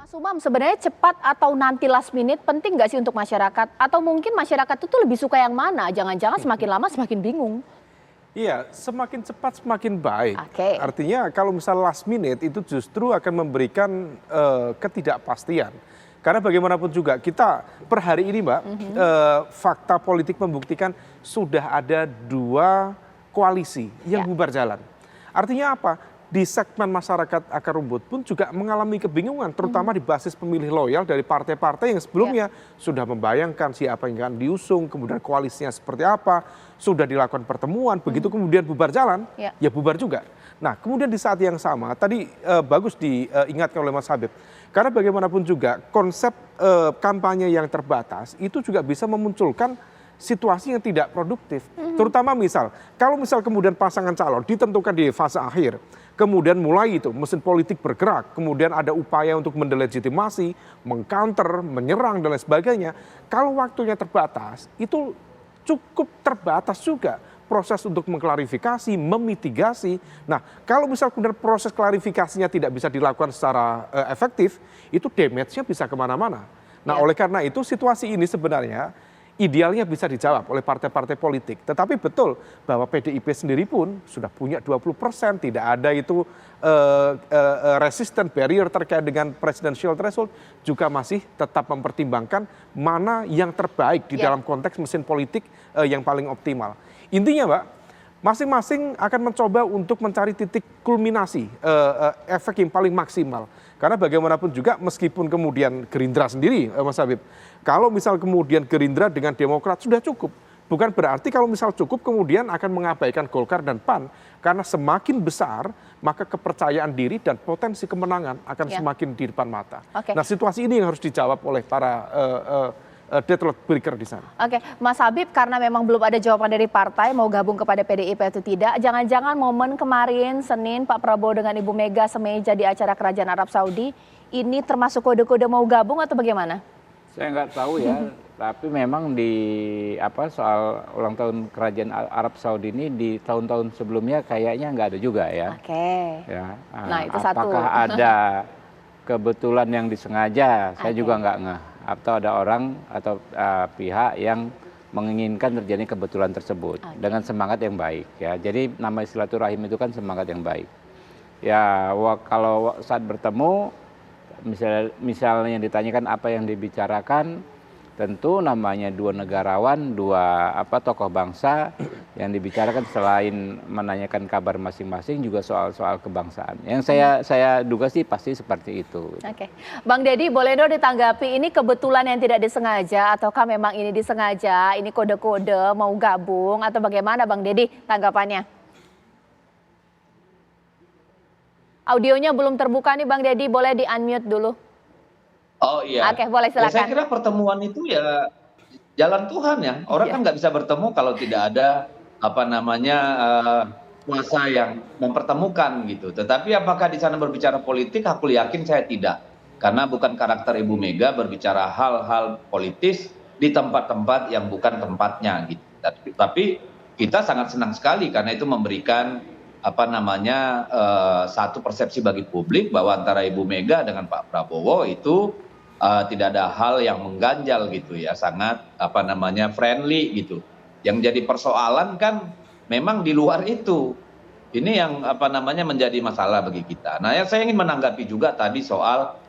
Mas Umam, sebenarnya cepat atau nanti last minute penting nggak sih untuk masyarakat? Atau mungkin masyarakat itu lebih suka yang mana? Jangan-jangan semakin lama semakin bingung. Iya, semakin cepat semakin baik. Oke. Artinya kalau misal last minute itu justru akan memberikan ketidakpastian. Karena bagaimanapun juga kita per hari ini Mbak, fakta politik membuktikan sudah ada dua koalisi yang Ya. bubar jalan. Artinya apa? Di segmen masyarakat akar rumput pun juga mengalami kebingungan, terutama di basis pemilih loyal dari partai-partai yang sebelumnya sudah membayangkan siapa yang akan diusung, kemudian koalisinya seperti apa, sudah dilakukan pertemuan, begitu kemudian bubar jalan, ya bubar juga. Nah, kemudian di saat yang sama, tadi bagus diingatkan oleh Mas Habib, karena bagaimanapun juga konsep kampanye yang terbatas itu juga bisa memunculkan situasi yang tidak produktif. Terutama kalau misal kemudian pasangan calon ditentukan di fase akhir, kemudian mulai itu mesin politik bergerak, kemudian ada upaya untuk mendelegitimasi, mengcounter, menyerang dan lain sebagainya. Kalau waktunya terbatas, itu cukup terbatas juga proses untuk mengklarifikasi, memitigasi. Nah, kalau misal kemudian proses klarifikasinya tidak bisa dilakukan secara efektif, itu damage-nya bisa kemana-mana. Nah, oleh karena itu situasi ini sebenarnya idealnya bisa dijawab oleh partai-partai politik. Tetapi betul bahwa PDIP sendiri pun sudah punya 20%, tidak ada itu resisten barrier terkait dengan presidential threshold, juga masih tetap mempertimbangkan mana yang terbaik di dalam konteks mesin politik yang paling optimal. Intinya Mbak, masing-masing akan mencoba untuk mencari titik kulminasi efek yang paling maksimal. Karena bagaimanapun juga meskipun kemudian Gerindra sendiri, Mas Habib, kalau misal kemudian Gerindra dengan Demokrat sudah cukup, bukan berarti kalau misal cukup kemudian akan mengabaikan Golkar dan PAN. Karena semakin besar, maka kepercayaan diri dan potensi kemenangan akan semakin di depan mata. Nah, situasi ini yang harus dijawab oleh para deadlock breaker di sana. Oke, Mas Habib, karena memang belum ada jawaban dari partai mau gabung kepada PDIP atau tidak, jangan-jangan momen kemarin Senin Pak Prabowo dengan Ibu Mega semeja di acara Kerajaan Arab Saudi ini termasuk kode-kode mau gabung atau bagaimana? Saya nggak tahu ya, tapi memang di soal ulang tahun Kerajaan Arab Saudi ini di tahun-tahun sebelumnya kayaknya nggak ada juga ya. Oke. Ya, Nah, itu satu. apakah ada kebetulan yang disengaja? Saya juga nggak ngeh. Atau ada orang atau pihak yang menginginkan terjadi kebetulan tersebut dengan semangat yang baik ya. Jadi nama silaturahim itu kan semangat yang baik. Ya, kalau saat bertemu misalnya ditanyakan apa yang dibicarakan, tentu namanya dua negarawan, dua tokoh bangsa yang dibicarakan selain menanyakan kabar masing-masing juga soal-soal kebangsaan. Yang saya duga sih pasti seperti itu. Oke, Bang Deddy boleh dong ditanggapi ini kebetulan yang tidak disengaja ataukah memang ini disengaja, ini kode-kode mau gabung atau bagaimana Bang Deddy tanggapannya? Audionya belum terbuka nih Bang Deddy, boleh di-unmute dulu. Oh iya. Oke, boleh silakan. Saya kira pertemuan itu ya jalan Tuhan ya. Orang kan nggak bisa bertemu kalau tidak ada kuasa yang mempertemukan gitu. Tetapi apakah di sana berbicara politik? Aku yakin saya tidak. Karena bukan karakter Ibu Mega berbicara hal-hal politis di tempat-tempat yang bukan tempatnya gitu. Tapi kita sangat senang sekali karena itu memberikan satu persepsi bagi publik bahwa antara Ibu Mega dengan Pak Prabowo itu tidak ada hal yang mengganjal gitu ya, sangat friendly gitu. Yang jadi persoalan kan memang di luar itu. Ini yang menjadi masalah bagi kita. Nah, yang saya ingin menanggapi juga tadi soal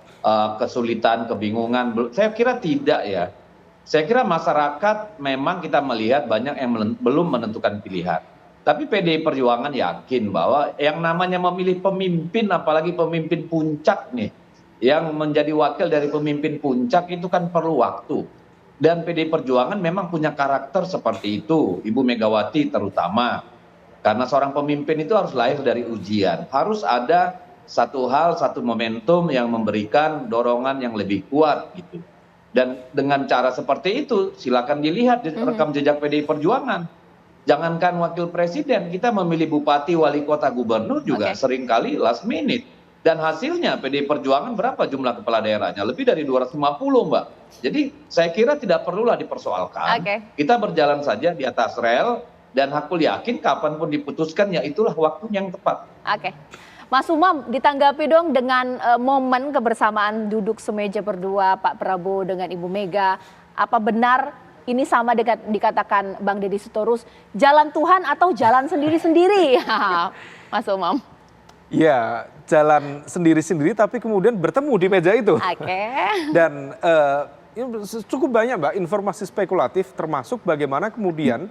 kesulitan, kebingungan. Saya kira tidak ya. Saya kira masyarakat memang kita melihat banyak yang belum menentukan pilihan. Tapi PDI Perjuangan yakin bahwa yang namanya memilih pemimpin, apalagi pemimpin puncak nih, yang menjadi wakil dari pemimpin puncak itu kan perlu waktu. Dan PDI Perjuangan memang punya karakter seperti itu, Ibu Megawati terutama. Karena seorang pemimpin itu harus lahir dari ujian. Harus ada satu hal, satu momentum yang memberikan dorongan yang lebih kuat gitu. Dan dengan cara seperti itu, silakan dilihat di rekam jejak PDI Perjuangan. Jangankan wakil presiden, kita memilih bupati, wali kota, gubernur juga seringkali last minute. Dan hasilnya PDI Perjuangan berapa jumlah kepala daerahnya? Lebih dari 250 Mbak. Jadi saya kira tidak perlulah dipersoalkan. Kita berjalan saja di atas rel dan aku yakin kapanpun diputuskan ya itulah waktu yang tepat. Oke. Mas Umam, ditanggapi dong dengan momen kebersamaan duduk semeja berdua Pak Prabowo dengan Ibu Mega. Apa benar ini sama dengan dikatakan Bang Deddy Sitorus, jalan Tuhan atau jalan sendiri-sendiri? Mas Umam. Ya, jalan sendiri-sendiri tapi kemudian bertemu di meja itu. Oke. Dan cukup banyak Mbak informasi spekulatif termasuk bagaimana kemudian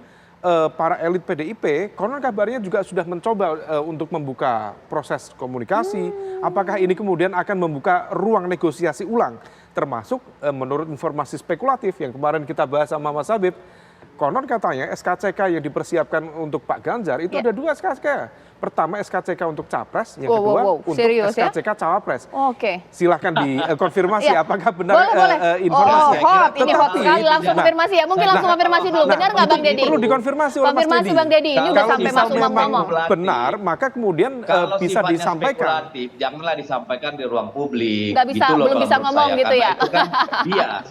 para elit PDIP, konon kabarnya juga sudah mencoba untuk membuka proses komunikasi. Apakah ini kemudian akan membuka ruang negosiasi ulang? Termasuk menurut informasi spekulatif yang kemarin kita bahas sama Mas Habib, konon katanya SKCK yang dipersiapkan untuk Pak Ganjar itu ada 2 SKCK. Pertama SKCK untuk Capres, yang kedua untuk serius, SKCK Cawapres. Oke. Silahkan dikonfirmasi apakah benar boleh. informasinya. Hot, ini hot sekali, langsung konfirmasi ya. Mungkin langsung konfirmasi dulu, benar nggak Bang Deddy? Perlu dikonfirmasi oleh Mas Deddy. Konfirmasi Bang Deddy, ini udah sampai Mas Umam ngomong. Benar, maka kemudian Kalau bisa sifatnya disampaikan. spekulatif, janganlah disampaikan di ruang publik. Nggak bisa, Gitu loh belum kalau bisa menurut ngomong saya, gitu karena ya? Itu kan bias.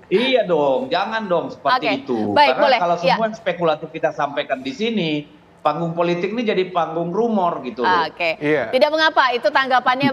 Iya dong, jangan dong seperti Oke, itu. baik, Karena boleh. kalau Ya. semua yang spekulatif kita sampaikan di sini, panggung politik ini jadi panggung rumor gitu loh. Oke, Iya. tidak mengapa, itu tanggapannya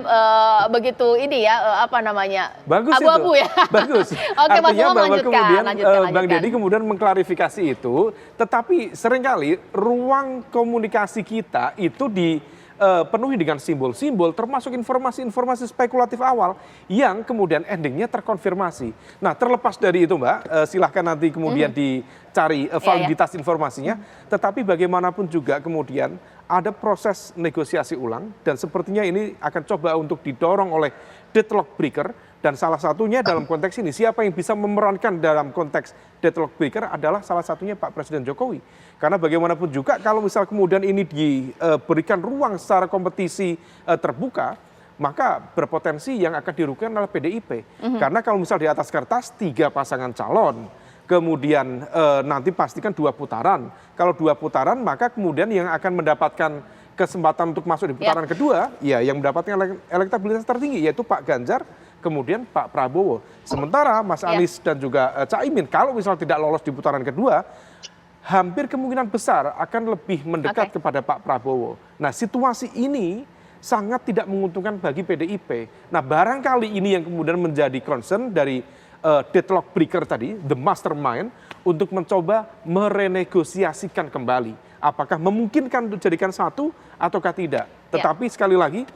begitu ini ya, apa namanya, Bagus abu-abu itu. ya. Bagus. Oke, Mas Artinya Umam bahwa lanjutkan, kemudian lanjutkan. Bang Deddy kemudian mengklarifikasi itu, tetapi seringkali ruang komunikasi kita itu dipenuhi dengan simbol-simbol, termasuk informasi-informasi spekulatif awal yang kemudian endingnya terkonfirmasi. Nah, terlepas dari itu, Mbak, silahkan nanti kemudian dicari validitas informasinya. Tetapi bagaimanapun juga kemudian ada proses negosiasi ulang dan sepertinya ini akan coba untuk didorong oleh deadlock breaker. Dan salah satunya dalam konteks ini, siapa yang bisa memerankan dalam konteks deadlock breaker adalah salah satunya Pak Presiden Jokowi. Karena bagaimanapun juga kalau misal kemudian ini diberikan ruang secara kompetisi terbuka, maka berpotensi yang akan dirugikan adalah PDIP. Karena kalau misal di atas kertas 3 pasangan calon, kemudian nanti pastikan 2 putaran. Kalau 2 putaran, maka kemudian yang akan mendapatkan kesempatan untuk masuk di putaran kedua, ya yang mendapatkan elektabilitas tertinggi yaitu Pak Ganjar, kemudian Pak Prabowo. Sementara Mas Anies dan juga Caimin kalau misal tidak lolos di putaran kedua, hampir kemungkinan besar akan lebih mendekat kepada Pak Prabowo. Nah, situasi ini sangat tidak menguntungkan bagi PDIP. Nah, barangkali ini yang kemudian menjadi concern dari deadlock breaker tadi, the mastermind, untuk mencoba merenegosiasikan kembali. Apakah memungkinkan untuk jadikan satu ataukah tidak. Tetapi sekali lagi,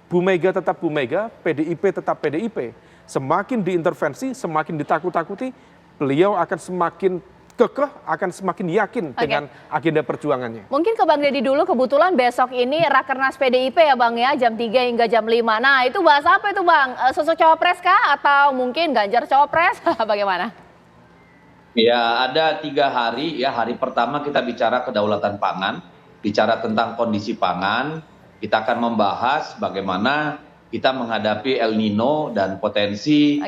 Bu Mega tetap Bu Mega, PDIP tetap PDIP. Semakin diintervensi, semakin ditakut-takuti, beliau akan semakin kekeh, akan semakin yakin dengan agenda perjuangannya. Mungkin ke Bang Deddy dulu, kebetulan besok ini Rakernas PDIP ya Bang ya, jam 3 hingga jam 5. Nah itu bahas apa itu Bang? Sosok cawapres kah atau mungkin Ganjar cawapres? Bagaimana? Ya, ada 3 hari ya. Hari pertama kita bicara kedaulatan pangan, bicara tentang kondisi pangan. Kita akan membahas bagaimana kita menghadapi El Nino dan potensi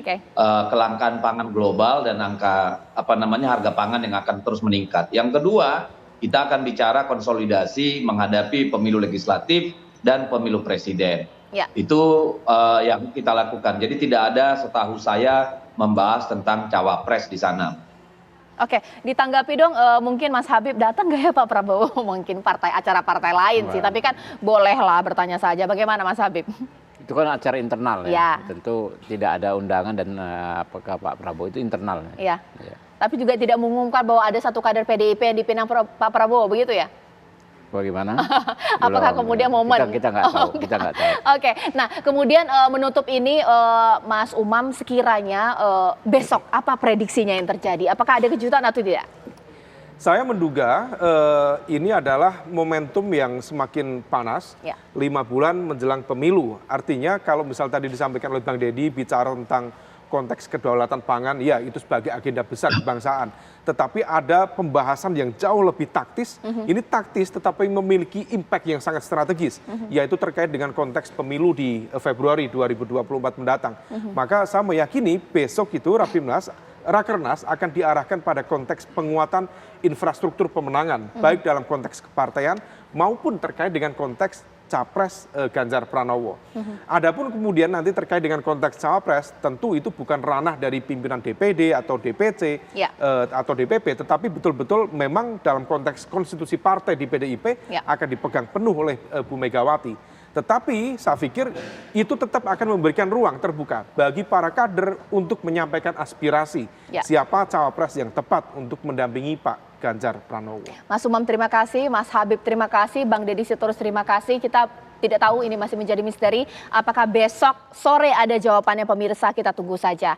kelangkaan pangan global dan harga pangan yang akan terus meningkat. Yang kedua, kita akan bicara konsolidasi menghadapi pemilu legislatif dan pemilu presiden. Ya. Itu yang kita lakukan. Jadi tidak ada setahu saya membahas tentang cawapres di sana. Oke, ditanggapi dong, mungkin Mas Habib datang nggak ya Pak Prabowo? Mungkin acara partai lain sih, tapi kan bolehlah bertanya saja. Bagaimana Mas Habib? Itu kan acara internal ya. Tentu tidak ada undangan dan apakah Pak Prabowo itu internal. Iya. Tapi juga tidak mengumumkan bahwa ada satu kader PDIP yang dipinang Pak Prabowo, begitu ya? Bagaimana? Apakah kemudian momen? Kita nggak tahu. Kita nggak tahu. Oke, nah kemudian menutup ini Mas Umam sekiranya besok apa prediksinya yang terjadi? Apakah ada kejutan atau tidak? Saya menduga ini adalah momentum yang semakin panas, 5 bulan menjelang pemilu. Artinya kalau misal tadi disampaikan oleh Bang Deddy bicara tentang konteks kedaulatan pangan, ya itu sebagai agenda besar kebangsaan. Tetapi ada pembahasan yang jauh lebih taktis, ini taktis tetapi memiliki impact yang sangat strategis, yaitu terkait dengan konteks pemilu di Februari 2024 mendatang. Maka saya meyakini besok itu Rakernas akan diarahkan pada konteks penguatan infrastruktur pemenangan, baik dalam konteks kepartaian maupun terkait dengan konteks Capres Ganjar Pranowo. Adapun kemudian nanti terkait dengan konteks Cawapres, tentu itu bukan ranah dari pimpinan DPD atau DPC atau DPP, tetapi betul-betul memang dalam konteks konstitusi partai di PDIP akan dipegang penuh oleh Bu Megawati. Tetapi saya pikir itu tetap akan memberikan ruang terbuka bagi para kader untuk menyampaikan aspirasi siapa cawapres yang tepat untuk mendampingi Pak Ganjar Pranowo. Mas Umam terima kasih, Mas Habib terima kasih, Bang Deddy Sitorus terima kasih. Kita tidak tahu, ini masih menjadi misteri. Apakah besok sore ada jawabannya pemirsa, kita tunggu saja.